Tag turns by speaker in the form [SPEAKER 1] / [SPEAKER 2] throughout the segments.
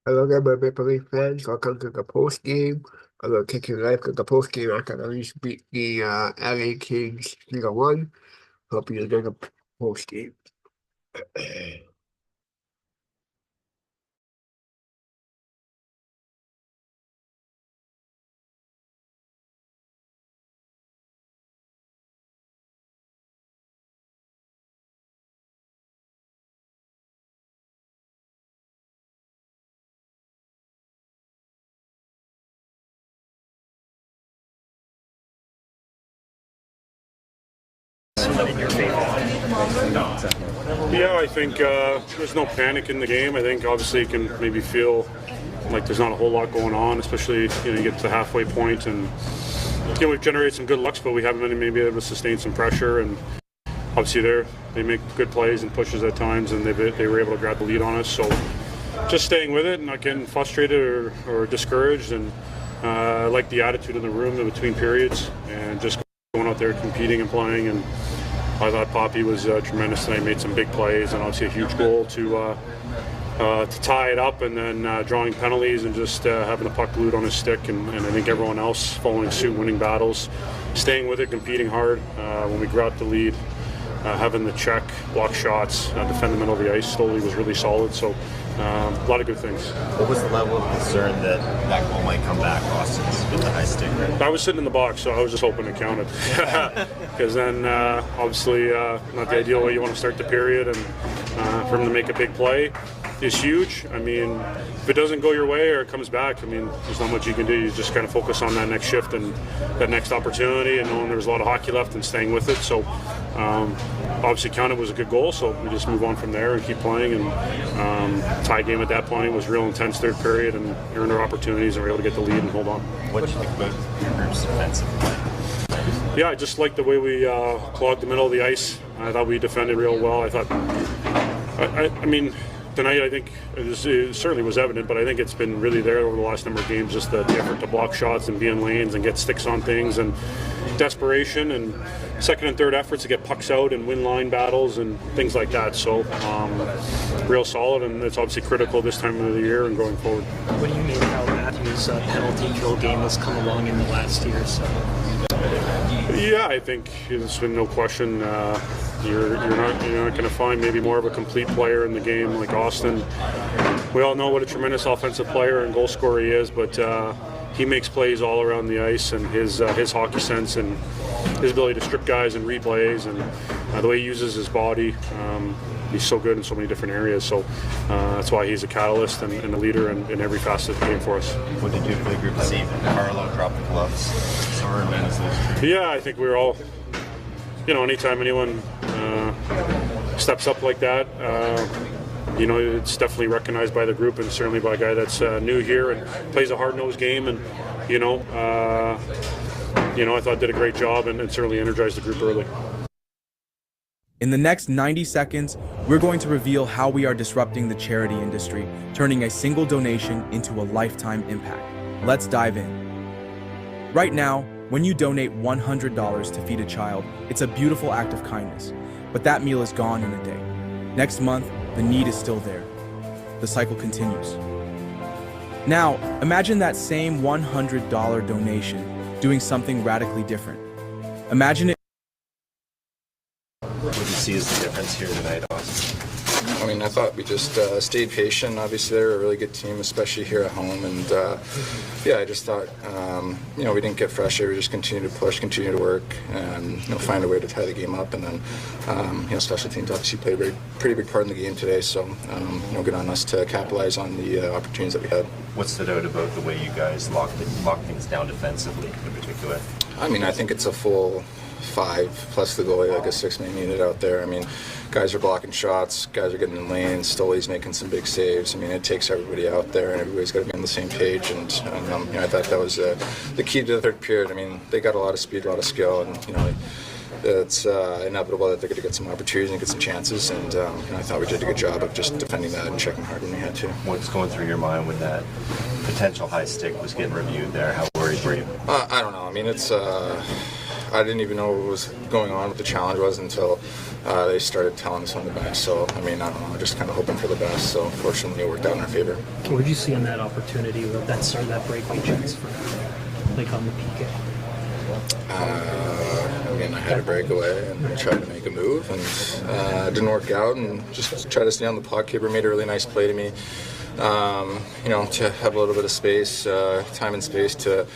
[SPEAKER 1] Hello there, my Maple Leaf fans. Welcome to the post game. I'm gonna kick your life with the post game after the Leafs beat the LA Kings 3-1. Hope you enjoy the post game.
[SPEAKER 2] Yeah, I think there's no panic in the game. I think obviously you can maybe feel like there's not a whole lot going on, especially you get to the halfway point, and we've generated some good looks, but we haven't been maybe able to sustain some pressure. And obviously they make good plays and pushes at times, and they were able to grab the lead on us. So just staying with it, not getting frustrated or discouraged, and I like the attitude in the room in between periods, and just going out there competing and playing. And I thought Poppy was tremendous tonight. Made some big plays, and obviously a huge goal to tie it up, and then drawing penalties and just having the puck glued on his stick. And I think everyone else following suit, winning battles, staying with it, competing hard. When we grabbed the lead, having the check, block shots, defend the middle of the ice slowly was really solid. So a lot of good things.
[SPEAKER 3] What was the level of concern that that goal might come back, Austin's, with the high stick?
[SPEAKER 2] I was sitting in the box, so I was just hoping to count it. Because then, obviously, not the ideal way you want to start the period, and for him to make a big play is huge. I mean, if it doesn't go your way or it comes back, I mean, there's not much you can do. You just kind of focus on that next shift and that next opportunity, and knowing there was a lot of hockey left and staying with it. So, obviously, counted was a good goal, so we just move on from there and keep playing. And tie game at that point was real intense third period, and earned our opportunities and were able to get the lead and hold on.
[SPEAKER 3] What do you think about your group's defensive play?
[SPEAKER 2] Yeah, I just liked the way we clogged the middle of the ice. I thought we defended real well. I thought, I mean, tonight I think it certainly was evident, but I think it's been really there over the last number of games, just the effort to block shots and be in lanes and get sticks on things, and desperation and second and third efforts to get pucks out and win line battles and things like that. So real solid, and it's obviously critical this time of the year and going forward.
[SPEAKER 4] What do you mean how Matthews' penalty kill game has come along in the last year or so?
[SPEAKER 2] Yeah, I think there's been no question. You're not going to find maybe more of a complete player in the game like Austin. We all know what a tremendous offensive player and goal scorer he is, but he makes plays all around the ice, and his hockey sense and his ability to strip guys and read plays, and the way he uses his body. He's so good in so many different areas, so that's why he's a catalyst and a leader in every facet of the game for us.
[SPEAKER 3] What did you for the group see? Carlo drop the gloves?
[SPEAKER 2] Yeah, I think we were all, anytime anyone steps up like that, it's definitely recognized by the group, and certainly by a guy that's new here and plays a hard-nosed game, and I thought did a great job and certainly energized the group early.
[SPEAKER 5] In the next 90 seconds, we're going to reveal how we are disrupting the charity industry, turning a single donation into a lifetime impact. Let's dive in. Right now, when you donate $100 to feed a child, it's a beautiful act of kindness, but that meal is gone in a day. Next month, the need is still there. The cycle continues. Now, imagine that same $100 donation doing something radically different. Imagine it.
[SPEAKER 3] What do you see as the difference here tonight, Austin?
[SPEAKER 6] I mean, I thought we just stayed patient. Obviously, they're a really good team, especially here at home. And I just thought, we didn't get frustrated. We just continued to push, continue to work, and find a way to tie the game up. And then, special teams obviously played a pretty big part in the game today. So, good on us to capitalize on the opportunities that we had.
[SPEAKER 3] What stood out about the way you guys locked things down defensively in particular?
[SPEAKER 6] I mean, I think it's a full 5 plus the goalie, like a 6-man unit out there. I mean, guys are blocking shots, guys are getting in lanes, Stoley's making some big saves. I mean, it takes everybody out there, and everybody's got to be on the same page. And I thought that was the key to the third period. I mean, they got a lot of speed, a lot of skill, and it's inevitable that they're going to get some opportunities and get some chances. And I thought we did a good job of just defending that and checking hard when we had to.
[SPEAKER 3] What's going through your mind when that potential high stick was getting reviewed there? How worried were you?
[SPEAKER 6] I don't know. I mean, it's. I didn't even know what was going on, what the challenge was until they started telling us on the bench. So, I mean, I don't know, just kind of hoping for the best. So, fortunately, it worked out in our favor.
[SPEAKER 4] What did you see in that opportunity with that start, that breakaway chance for, like, on the PK?
[SPEAKER 6] I mean, I had a breakaway and tried to make a move, and it didn't work out, and just tried to stay on the puck. Kipper made a really nice play to me. You know, to have a little bit of space, time and space to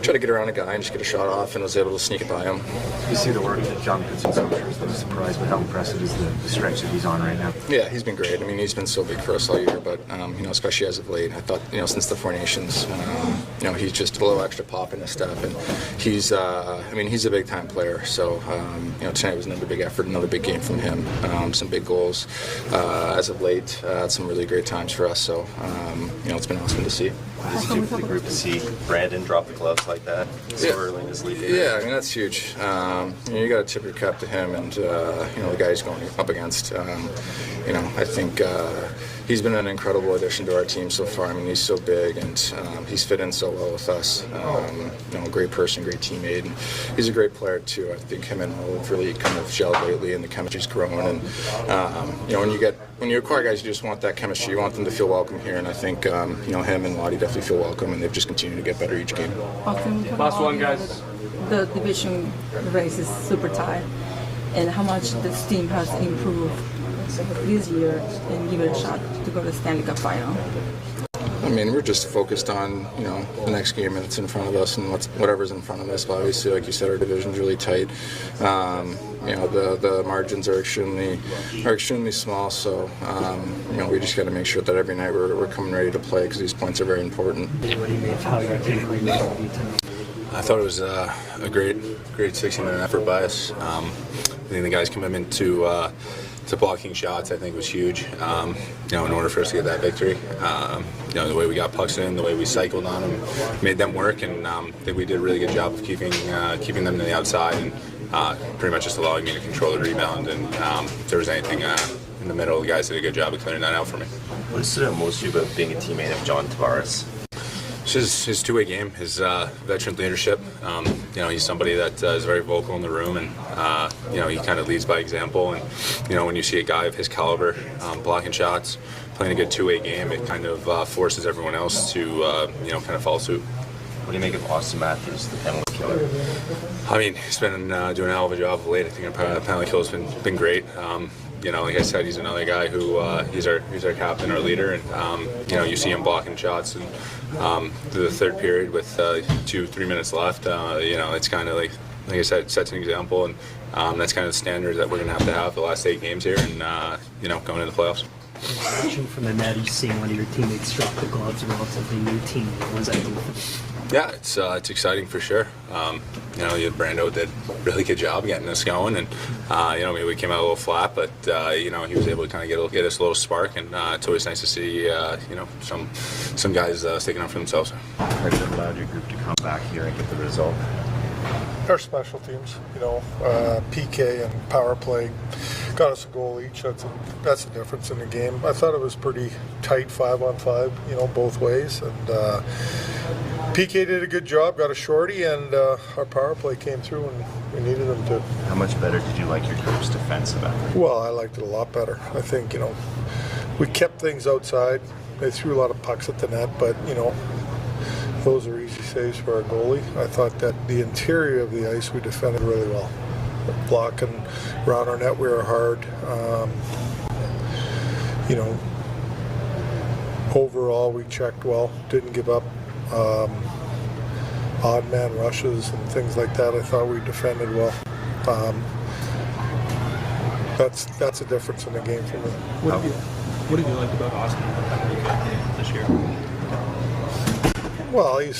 [SPEAKER 6] try to get around a guy and just get a shot off, and was able to sneak it by him.
[SPEAKER 7] You see the work that John puts in, so I'm sure it's surprised, but how impressive is the stretch that he's on right now?
[SPEAKER 6] Yeah, he's been great. I mean, he's been so big for us all year, but, you know, especially as of late. I thought, you know, since the Four Nations, you know, he's just a little extra pop in his step, and he's, I mean, he's a big-time player, so, you know, tonight was another big effort, another big game from him, some big goals. As of late, had some really great times for us, so, you know, it's been awesome to see.
[SPEAKER 3] It's good for the group to see Brandon drop the gloves like that so early in his league.
[SPEAKER 6] Yeah, I mean, that's huge. You know, you got to tip your cap to him and, you know, the guy he's going up against. You know, I think he's been an incredible addition to our team so far. I mean, he's so big and he's fit in so well with us. You know, a great person, great teammate. And he's a great player, too. I think him and Mo have really kind of gelled lately, and the chemistry's grown. And, you know, when you acquire guys, you just want that chemistry. You want them to feel welcome here. And I think, you know, him and Lottie definitely feel welcome, and they've just continued to get better each game.
[SPEAKER 8] Last one, guys. The division race is super tight, and how much this team has improved this year and give it a shot to go to the Stanley Cup final.
[SPEAKER 6] I mean, we're just focused on, you know, the next game that's in front of us and whatever's in front of us. But obviously, like you said, our division's really tight. You know, the margins are extremely small. So, you know, we just got to make sure that every night we're coming ready to play, because these points are very important.
[SPEAKER 9] I thought it was a great 60-minute effort by us. I think the guys' commitment to blocking shots, I think, was huge. You know, in order for us to get that victory, you know, the way we got pucks in, the way we cycled on them, made them work, and I think we did a really good job of keeping them to the outside and pretty much just allowing me to control the rebound. And if there was anything in the middle, the guys did a good job of clearing that out for me.
[SPEAKER 3] What stood out most to you about being a teammate of John Tavares?
[SPEAKER 9] His two-way game, his veteran leadership. You know, he's somebody that is very vocal in the room, and you know, he kind of leads by example. And you know, when you see a guy of his caliber blocking shots, playing a good two-way game, it kind of forces everyone else to you know, kind of follow suit.
[SPEAKER 3] What do you make of Austin Matthews, the penalty killer?
[SPEAKER 9] I mean, he's been doing a hell of a job of late. I think our penalty kill has been great. You know, like I said, he's another guy who he's our captain, our leader, and you know, you see him blocking shots and through the third period with 2-3 minutes left. You know, it's kind of like I said, it sets an example, and that's kind of the standard that we're going to have the last 8 games here, and you know, going into the playoffs.
[SPEAKER 4] Watching from the net, you seeing one of your teammates drop the gloves, relatively new team. What does that do for you?
[SPEAKER 9] Yeah, it's exciting for sure. You know, Brando did a really good job getting us going, and you know, maybe we came out a little flat, but you know, he was able to kind of get us a little spark, and it's always nice to see you know, some guys sticking up for themselves.
[SPEAKER 7] What allowed your group to come back here and get the result?
[SPEAKER 10] Our special teams, you know, PK and power play got us a goal each. That's the difference in the game. I thought it was pretty tight 5-on-5, you know, both ways. And PK did a good job, got a shorty, and our power play came through, and we needed them to.
[SPEAKER 7] How much better did you like your group's defensive effort?
[SPEAKER 10] Well, I liked it a lot better. I think, you know, we kept things outside. They threw a lot of pucks at the net, but, you know, those are easy saves for our goalie. I thought that the interior of the ice we defended really well. Blocking around our net, we were hard. You know, overall we checked well, didn't give up odd man rushes and things like that. I thought we defended well. That's a difference in the game for me.
[SPEAKER 4] What did you like about Austin this year?
[SPEAKER 10] Well, he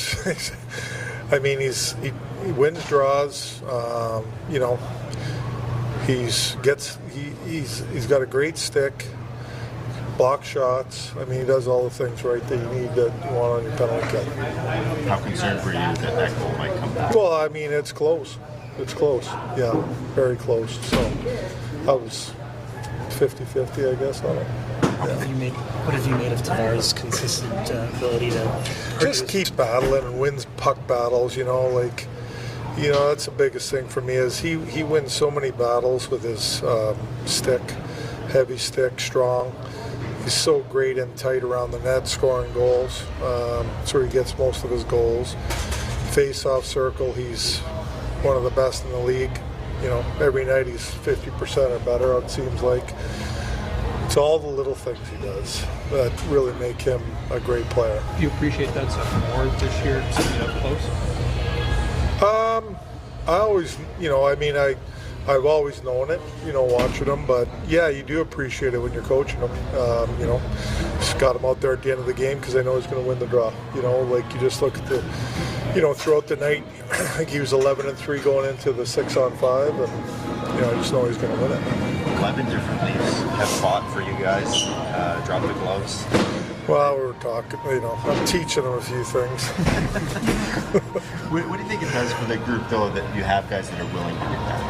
[SPEAKER 10] wins draws. You know, he's got a great stick, block shots. I mean, he does all the things right that you need, that you want on your penalty kill.
[SPEAKER 7] How concerned were you that goal might come back?
[SPEAKER 10] Well, I mean, it's close. It's close. Yeah, very close. So I was 50-50, I guess, on it.
[SPEAKER 4] What have you made of Tavares' consistent ability to
[SPEAKER 10] just keeps battling and wins puck battles, you know, like You know, that's the biggest thing for me is he wins so many battles with his stick, heavy stick, strong. He's so great and tight around the net, scoring goals. That's where he gets most of his goals. Face-off circle, he's one of the best in the league. You know, every night he's 50% or better, it seems like. It's all the little things he does that really make him a great player.
[SPEAKER 11] Do you appreciate that stuff more this year, seeing it up close?
[SPEAKER 10] I always, you know, I mean, I've always known it, you know, watching him, but yeah, you do appreciate it when you're coaching him. You know, just got him out there at the end of the game because I know he's going to win the draw. You know, like you just look at the, you know, throughout the night, I think he was 11-3 going into the 6-on-5, and you know, I just know he's going to win it.
[SPEAKER 3] 11 different leagues have fought for you guys, drop the gloves.
[SPEAKER 10] Well, we were talking, you know, I'm teaching them a few things.
[SPEAKER 3] What do you think it does for the group, though, that you have guys that are willing to do that?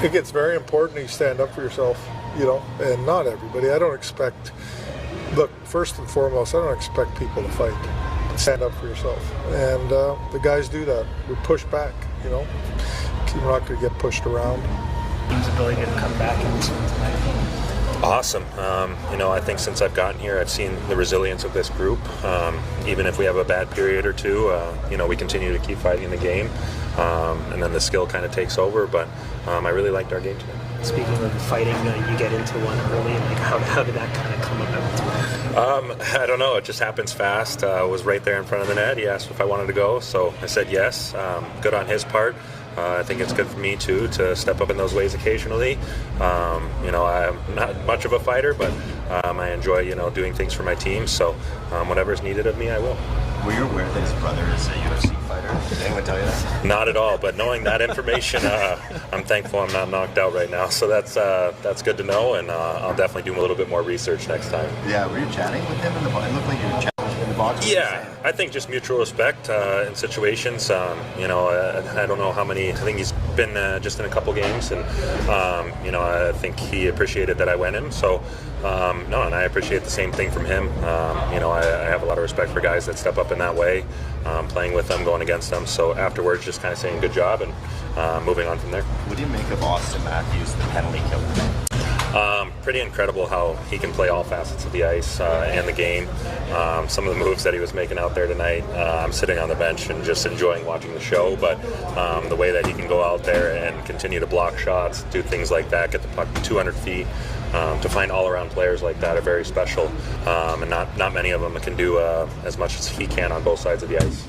[SPEAKER 10] It gets very important that you stand up for yourself, you know, and not everybody. I don't expect, look, first and foremost, I don't expect people to fight. Stand up for yourself. And the guys do that. We push back, you know. We're not going to get pushed around.
[SPEAKER 4] Team's ability to come back in this one tonight.
[SPEAKER 12] Awesome. You know, I think since I've gotten here, I've seen the resilience of this group. Even if we have a bad period or two, you know, we continue to keep fighting the game, and then the skill kind of takes over. But I really liked our game today.
[SPEAKER 4] Speaking of fighting, you get into one early. Like, how did that kind of come about?
[SPEAKER 12] I don't know. It just happens fast. I was right there in front of the net. He asked if I wanted to go, so I said yes. Good on his part. I think it's good for me too to step up in those ways occasionally. You know, I'm not much of a fighter, but I enjoy, you know, doing things for my team. So whatever's needed of me, I will.
[SPEAKER 3] Were you aware that his brother is a UFC fighter? Did anyone tell you that?
[SPEAKER 12] Not at all. But knowing that information, I'm thankful I'm not knocked out right now. So that's good to know, and I'll definitely do a little bit more research next time.
[SPEAKER 3] Yeah, were you chatting with him in the box? It looked like you were chatting in the box.
[SPEAKER 12] Yeah, I think just mutual respect in situations. You know, I don't know how many. I think he's been just in a couple games, and you know, I think he appreciated that I went him. So no, and I appreciate the same thing from him. You know, I have a lot of respect for guys that step up in that way, playing with them, going against them. So afterwards, just kind of saying good job and moving on from there.
[SPEAKER 3] What do you make of Austin Matthews, the penalty killer?
[SPEAKER 12] Pretty incredible how he can play all facets of the ice and the game. Some of the moves that he was making out there tonight, I'm sitting on the bench and just enjoying watching the show, but the way that he can go out there and continue to block shots, do things like that, get the puck 200 feet, to find all-around players like that are very special, and not many of them can do as much as he can on both sides of the ice.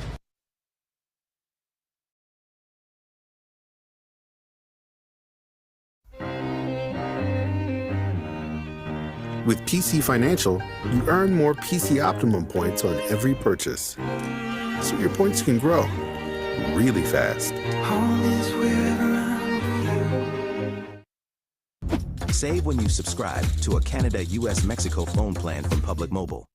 [SPEAKER 13] With PC Financial, you earn more PC Optimum points on every purchase. So your points can grow really fast.
[SPEAKER 14] Save when you subscribe to a Canada-US-Mexico phone plan from Public Mobile.